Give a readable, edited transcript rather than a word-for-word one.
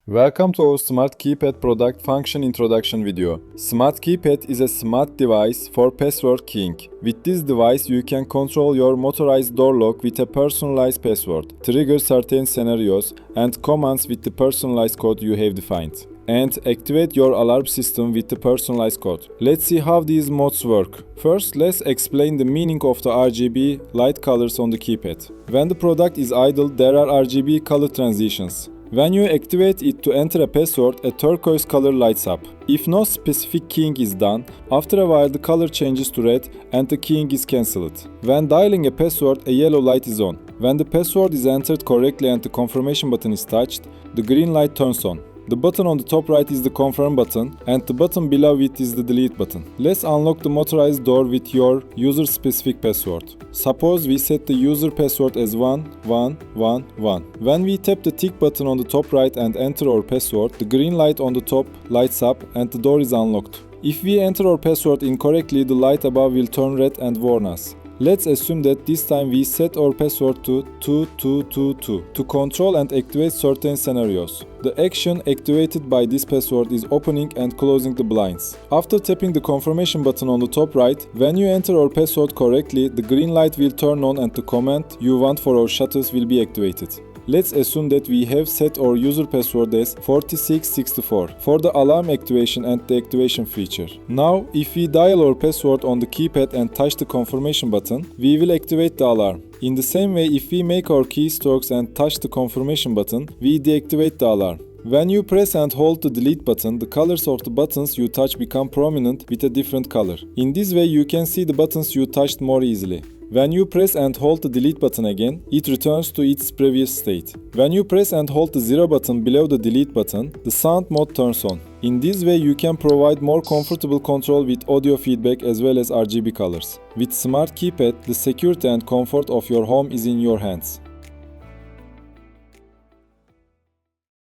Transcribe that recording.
Welcome to our Smart Keypad product function introduction video. Smart Keypad is a smart device for password keying. With this device, you can control your motorized door lock with a personalized password, trigger certain scenarios and commands with the personalized code you have defined, and activate your alarm system with the personalized code. Let's see how these modes work. First, let's explain the meaning of the RGB light colors on the keypad. When the product is idle, there are RGB color transitions. When you activate it to enter a password, a turquoise color lights up. If no specific keying is done, after a while the color changes to red and the keying is cancelled. When dialing a password, a yellow light is on. When the password is entered correctly and the confirmation button is touched, the green light turns on. The button on the top right is the confirm button and the button below it is the delete button. Let's unlock the motorized door with your user-specific password. Suppose we set the user password as 1111. When we tap the tick button on the top right and enter our password, the green light on the top lights up and the door is unlocked. If we enter our password incorrectly, the light above will turn red and warn us. Let's assume that this time we set our password to 2222 to control and activate certain scenarios. The action activated by this password is opening and closing the blinds. After tapping the confirmation button on the top right, when you enter our password correctly, the green light will turn on and the command you want for our shutters will be activated. Let's assume that we have set our user password as 4664 for the alarm activation and the activation feature. Now, if we dial our password on the keypad and touch the confirmation button, we will activate the alarm. In the same way, if we make our keystrokes and touch the confirmation button, we deactivate the alarm. When you press and hold the delete button, the colors of the buttons you touch become prominent with a different color. In this way, you can see the buttons you touched more easily. When you press and hold the delete button again, it returns to its previous state. When you press and hold the 0 button below the delete button, the sound mode turns on. In this way, you can provide more comfortable control with audio feedback as well as RGB colors. With Smart Keypad, the security and comfort of your home is in your hands.